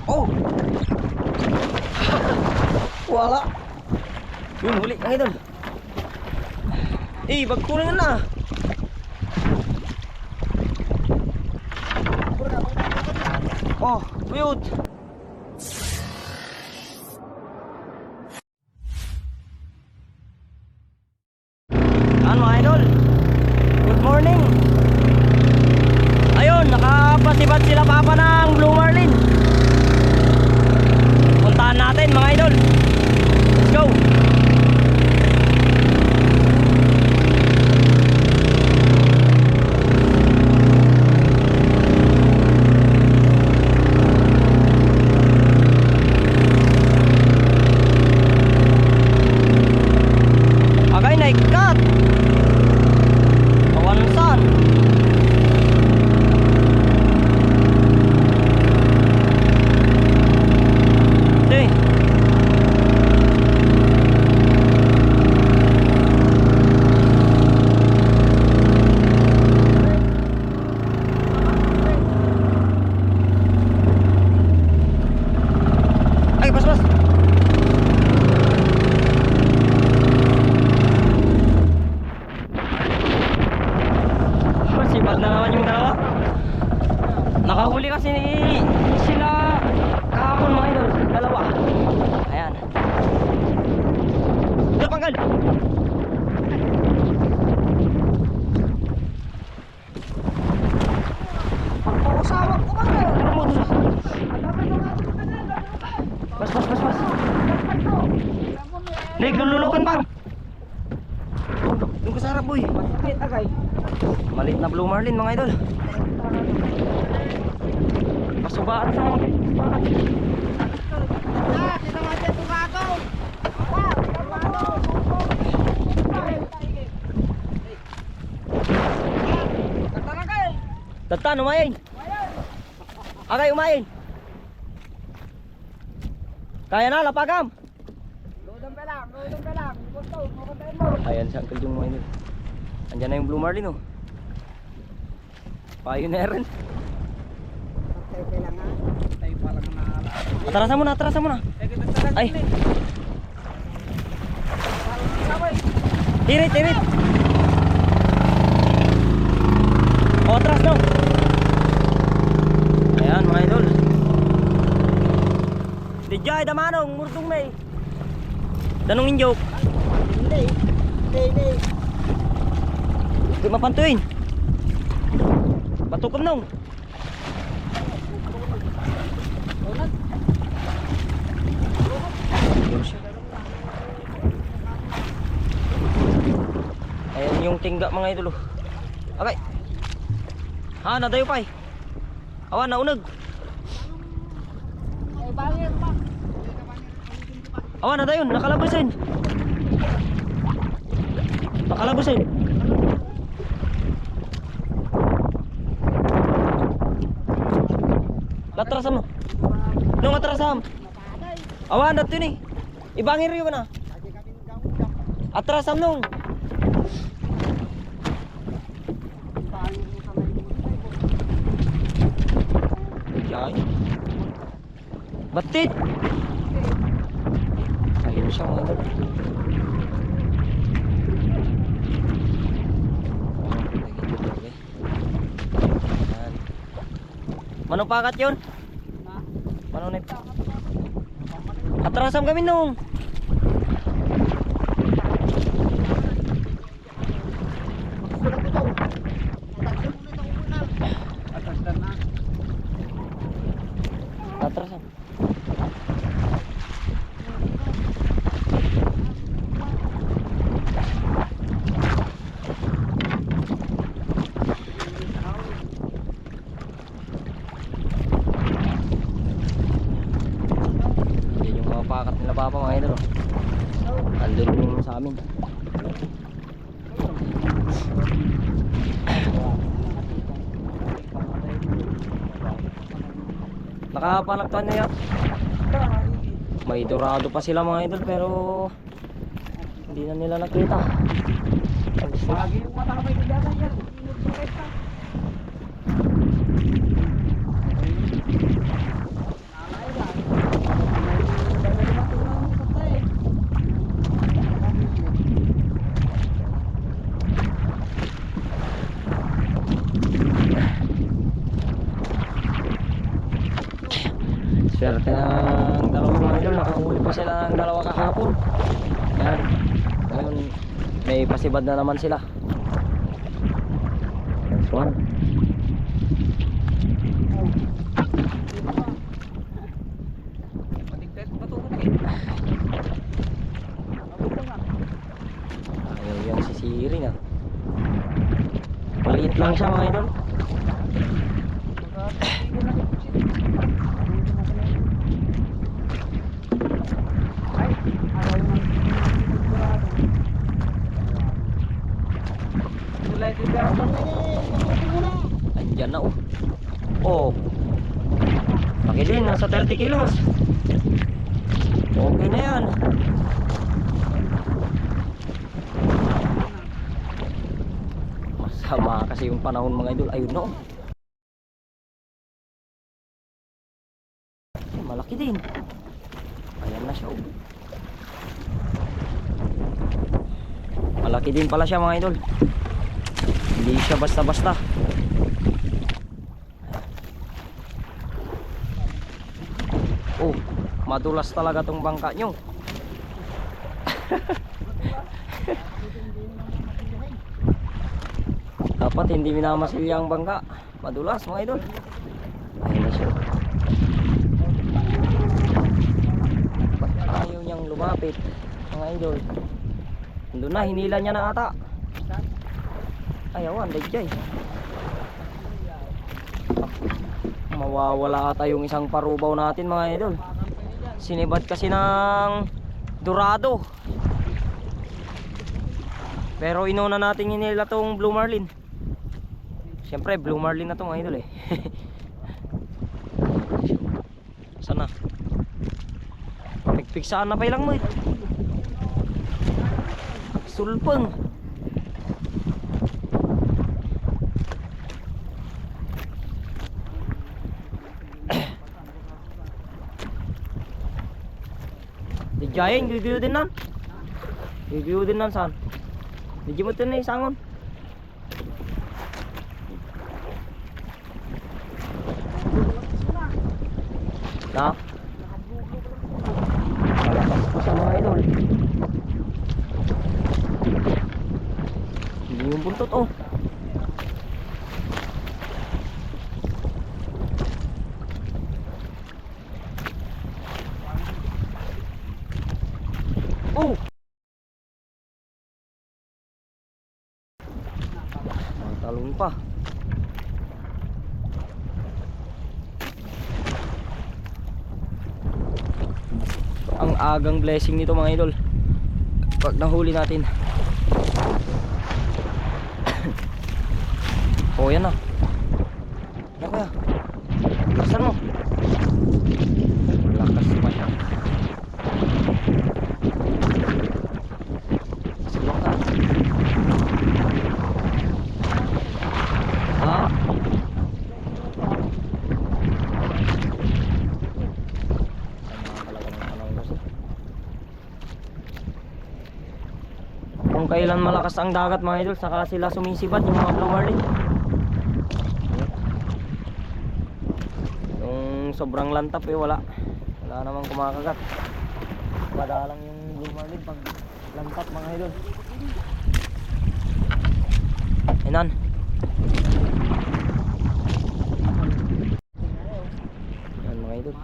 Oh! Wala. Yun, huli ang idol. Eh, bagkunin na. Oh, buyot. Yan mga idol. Good morning. Ayun, nakapasibat sila papa ng Blue Marlin. Puntahan natin mga idol. Let's go. Agay na ikat. Kawansan. Sibat na naman yung dalawa. Nakahuli kasi sila kahapon mga idol. Dalawa. Ayan. Napanggal. Pagpapasawag ko ba? Pas. Naglululokan pa. Yung kasarap boy. Malit na Blue Marlin mga idol. Pasubaan sa mga Tatan, umayin. Agay, umayin. Kaya na, lapagam. Ludong ka lang. Ayan sa uncle yung mga idol. Andyan na yung Blue Marlin oh. Pioneer rin. Atrasan mo na. Ay. Tirit. O, atras daw. Ayan mga idol. Dijay, damanong, murdong na eh. Danong injok. Hindi. Hindi mapantuin. Batukom nung. Ayan yung tingga mga idol. Okay. Ha, nadayo pa eh. Awan, naunag. Awan, nadayon, nakalabusin. Latrasam mo. Nung atrasam. Awan, dato yun eh. Ibangin rin na. Atrasam nung. Ay. Batit. Ayun siya mga idol. Manong pakat yun? Manong nip? Atrasam kami nung. Atrasam. Pakat nila papa mga idol. Andun yung sa amin. Nakapalagtuan na yan. May dorado pa sila mga idol pero hindi na nila nakita. Lagi yung matamay ko dyan yan. Swerte ng dalawang mga idol, nakahuli pa sila ng dalawa kahapon. Yan. Ngayon, may pasibad na naman sila. Next one. Ayaw yan si Siri na. Maliit lang siya mga idol. Andyan na oh. Oh. Laki din, nasa 30 kilos. Okay na yan. Masama kasi yung panahon mga idol. Ayun no. Malaki din. Ayan na siya oh. Malaki din pala siya mga idol. Hindi siya basta-basta. Oh, madulas talaga tong bangka nyo. Dapat hindi minamasilya ang bangka. Madulas mga idol. Ayun na siya. Ayaw niyang lumapit mga idol. Doon na, hinila niya na ata. Ayaw, anday jay. Mawawala ata yung isang parubaw natin mga idol. Sinibad kasi ng dorado. Pero inuna natin hinila tong blue marlin. Siyempre blue marlin na to mga idol eh. Sana pagpiksaan na pa ilang mo. Sulpeng. Dijayin, review din nan. Review din nan saan. Di mo tin sangon. Na. Malakas sa mga idol. Hindi yung buntot oh. Oh. Talon pa. Ang agang blessing nito mga idol. Pag nahuli natin. Oh yan na. Yan kaya. Lakas mo. Lakas pa siya. Silok ka. Ha? Kung kailan malakas ang dagat mga idol, saka sila sumisibat yung mga blue marlin. Yung sobrang lantap eh wala namang kumakagat. Madalang yung blue marlin pag lantap mga idol. Inan. Yan mga idol.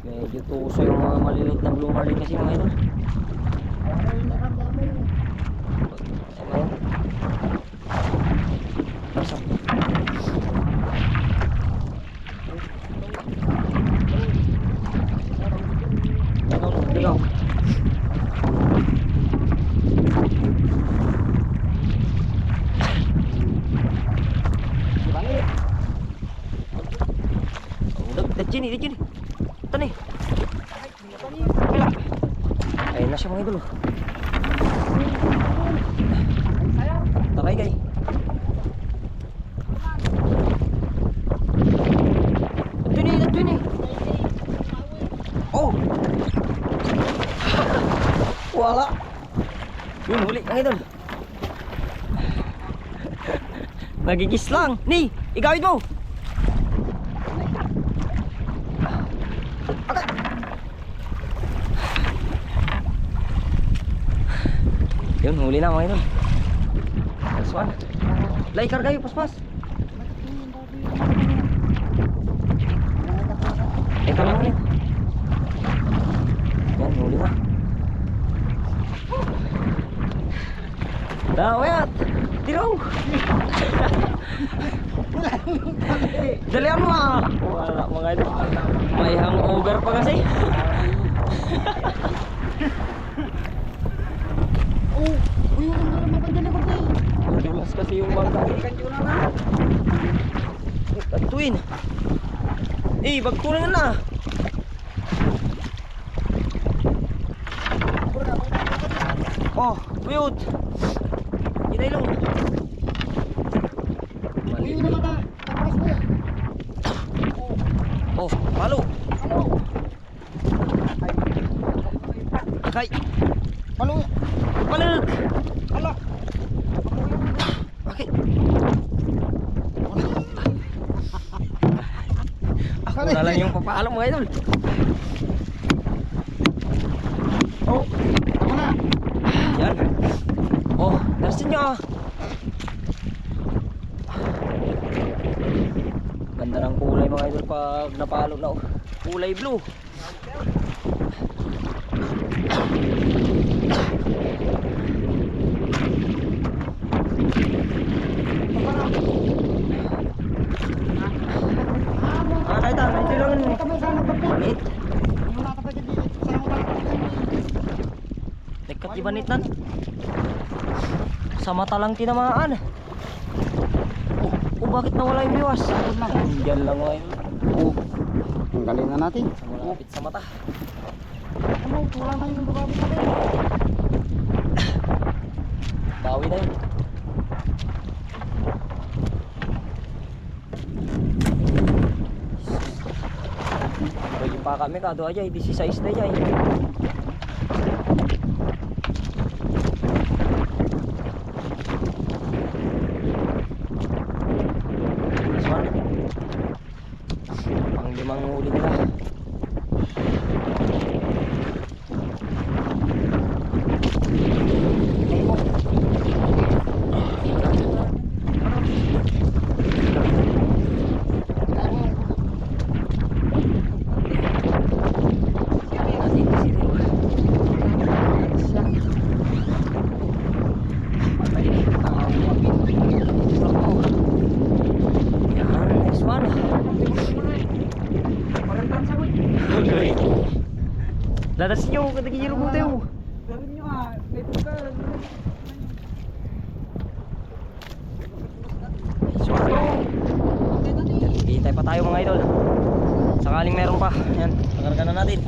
Medyo tuso yung mga maliliit na blue marlin kasi mga idol. Di sini. Ito nih. Ayun na siya mga idol. Taray guys. Wala. Yun, huli ang idol. Nagigis lang. Ni, igawid mo. Agad. Yun, huli na mga idol. Last one. Laikar kayo, paspas. Ito lang yun. Yan, huli na. Dawet! Tiraw! Dalihan mo ah! Wala mga idol. May hangover pa kasi. Madulas kasi yung bangka. Kantuin. Bagtunan na. Oh, buyot. Inailong. Oh, palo. Kay. Palo. Palag. Ala. Bakit? Ako na lang yung papalo mo idol. Oh. Tama na. Yan. Oh, narsin nyo ah. Ganda ng kulay mga idol pag napalo na oh. Kulay blue. Kahit ah, hindi lang maliit. Dekat di banitan. Sa mata lang tinamaan. Oh, bakit nawala yung biwas? Diyan lang ngayon. Oh. Ang galing na natin. Sa malapit sa mata. Ano, kulang tayo ng bababi natin. Bawi na yun. Pwede pa kami kado aja, 16 na yan. Pang limang huli nila. Ladas nyo, katagiro mo tayo. Sabi nyo ah, may puka. Hintay pa tayo mga idol. Sakaling meron pa. Yan, takarga na natin.